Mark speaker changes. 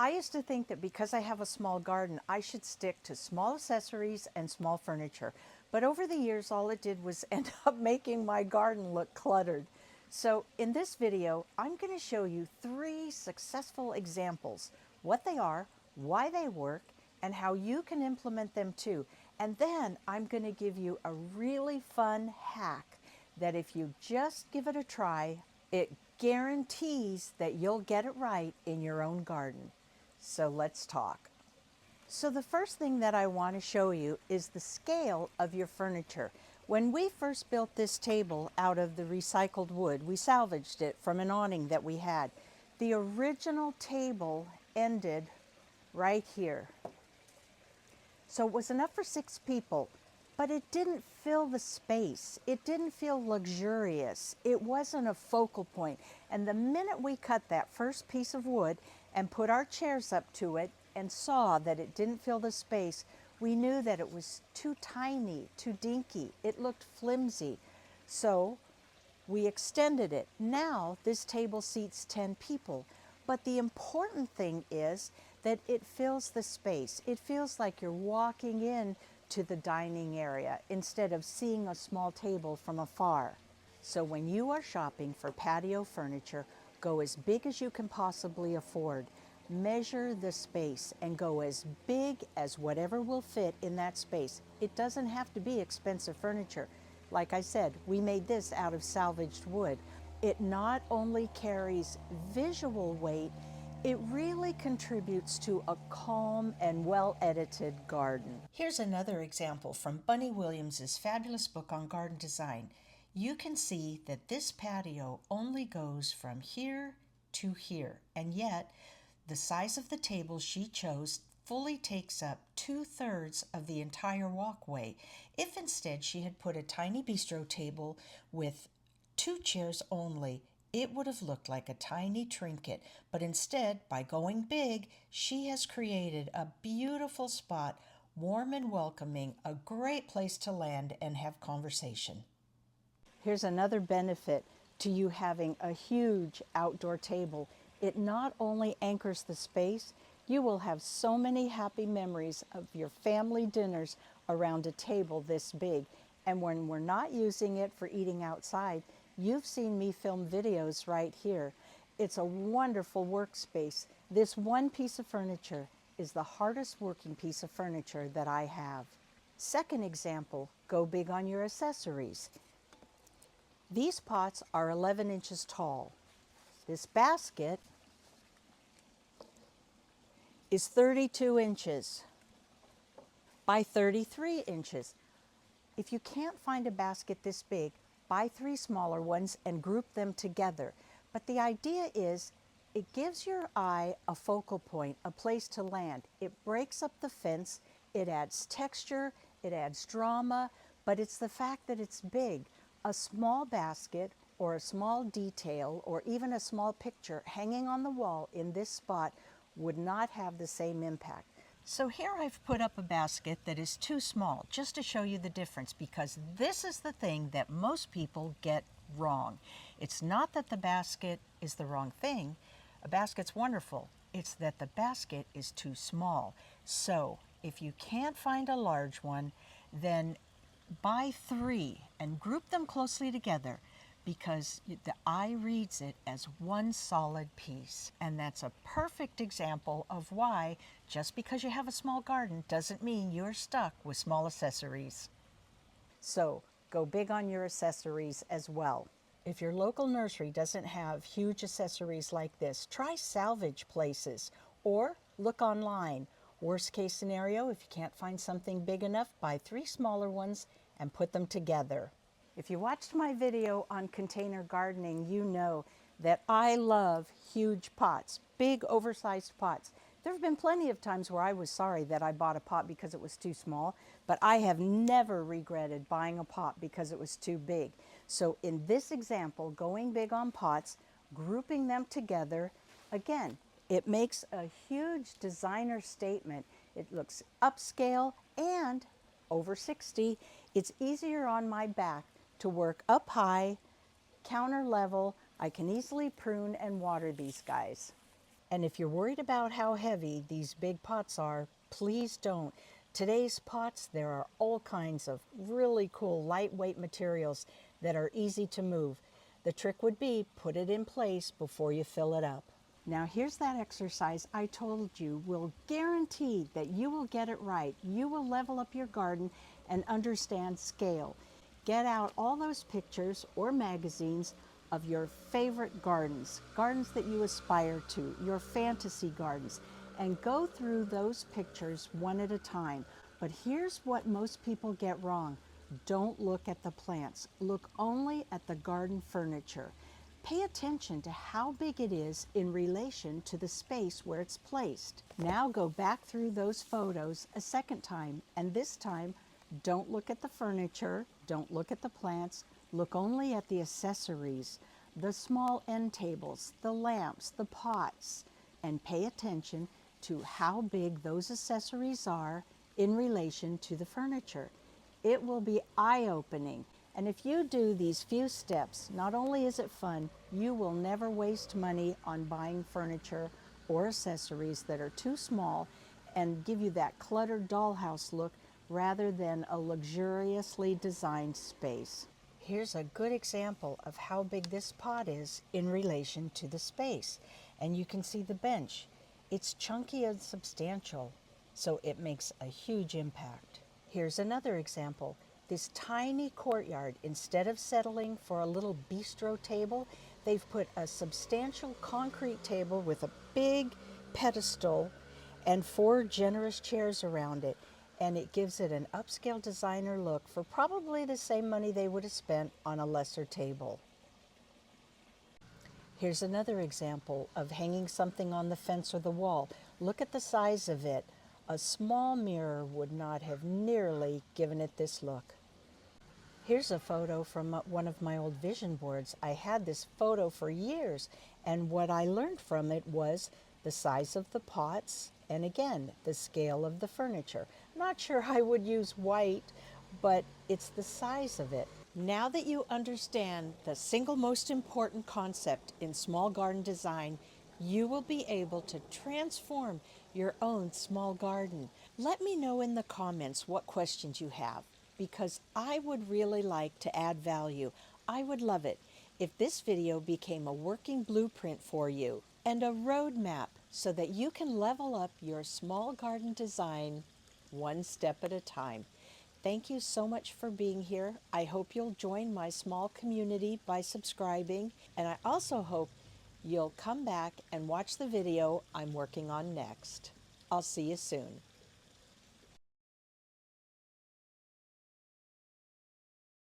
Speaker 1: I used to think that because I have a small garden, I should stick to small accessories and small furniture. But over the years, all it did was end up making my garden look cluttered. So in this video, I'm going to show you 3 successful examples, what they are, why they work, and how you can implement them too. And then I'm going to give you a really fun hack that if you just give it a try, it guarantees that you'll get it right in your own garden. So let's talk. So the first thing that I want to show you is the scale of your furniture. When we first built this table out of the recycled wood, we salvaged it from an awning that we had. The original table ended right here. So it was enough for 6 people, but it didn't fill the space. It didn't feel luxurious. It wasn't a focal point. And the minute we cut that first piece of wood and put our chairs up to it and saw that it didn't fill the space, we knew that it was too tiny, too dinky. It looked flimsy. So we extended it. Now this table seats 10 people. But the important thing is that it fills the space. It feels like you're walking in to the dining area instead of seeing a small table from afar. So when you are shopping for patio furniture, go as big as you can possibly afford. Measure the space and go as big as whatever will fit in that space. It doesn't have to be expensive furniture. Like I said, we made this out of salvaged wood. It not only carries visual weight, it really contributes to a calm and well-edited garden. Here's another example from Bunny Williams's fabulous book on garden design. You can see that this patio only goes from here to here, and yet the size of the table she chose fully takes up 2/3 of the entire walkway. If instead she had put a tiny bistro table with 2 chairs only, it would have looked like a tiny trinket. But instead, by going big, she has created a beautiful spot, warm and welcoming, a great place to land and have conversation. Here's another benefit to you having a huge outdoor table. It not only anchors the space, you will have so many happy memories of your family dinners around a table this big. And when we're not using it for eating outside, you've seen me film videos right here. It's a wonderful workspace. This one piece of furniture is the hardest working piece of furniture that I have. Second example, go big on your accessories. These pots are 11 inches tall. This basket is 32 inches by 33 inches. If you can't find a basket this big, buy 3 smaller ones and group them together. But the idea is it gives your eye a focal point, a place to land. It breaks up the fence, it adds texture, it adds drama, but it's the fact that it's big. A small basket or a small detail or even a small picture hanging on the wall in this spot would not have the same impact. So here I've put up a basket that is too small, just to show you the difference, because this is the thing that most people get wrong. It's not that the basket is the wrong thing. A basket's wonderful. It's that the basket is too small. So if you can't find a large one, then buy 3 and group them closely together, because the eye reads it as one solid piece. And that's a perfect example of why just because you have a small garden doesn't mean you're stuck with small accessories. So go big on your accessories as well. If your local nursery doesn't have huge accessories like this, try salvage places or look online. Worst case scenario, if you can't find something big enough, buy 3 smaller ones and put them together. If you watched my video on container gardening, you know that I love huge pots, big oversized pots. There have been plenty of times where I was sorry that I bought a pot because it was too small, but I have never regretted buying a pot because it was too big. So in this example, going big on pots, grouping them together, again, it makes a huge designer statement. It looks upscale and over 60. It's easier on my back to work up high, counter level. I can easily prune and water these guys. And if you're worried about how heavy these big pots are, please don't. Today's pots, there are all kinds of really cool lightweight materials that are easy to move. The trick would be put it in place before you fill it up. Now here's that exercise I told you will guarantee that you will get it right. You will level up your garden and understand scale. Get out all those pictures or magazines of your favorite gardens, gardens that you aspire to, your fantasy gardens, and go through those pictures one at a time. But here's what most people get wrong. Don't look at the plants. Look only at the garden furniture. Pay attention to how big it is in relation to the space where it's placed. Now go back through those photos a second time, and this time don't look at the furniture, don't look at the plants, look only at the accessories, the small end tables, the lamps, the pots, and pay attention to how big those accessories are in relation to the furniture. It will be eye-opening. And if you do these few steps, not only is it fun, you will never waste money on buying furniture or accessories that are too small and give you that cluttered dollhouse look rather than a luxuriously designed space. Here's a good example of how big this pot is in relation to the space. And you can see the bench. It's chunky and substantial, so it makes a huge impact. Here's another example. This tiny courtyard, instead of settling for a little bistro table, they've put a substantial concrete table with a big pedestal and 4 generous chairs around it. And it gives it an upscale designer look for probably the same money they would have spent on a lesser table. Here's another example of hanging something on the fence or the wall. Look at the size of it. A small mirror would not have nearly given it this look. Here's a photo from one of my old vision boards. I had this photo for years, and what I learned from it was the size of the pots and again, the scale of the furniture. Not sure I would use white, but it's the size of it. Now that you understand the single most important concept in small garden design, you will be able to transform your own small garden. Let me know in the comments what questions you have, because I would really like to add value. I would love it if this video became a working blueprint for you and a roadmap so that you can level up your small garden design one step at a time. Thank you so much for being here. I hope you'll join my small community by subscribing, and I also hope you'll come back and watch the video I'm working on next. I'll see you soon.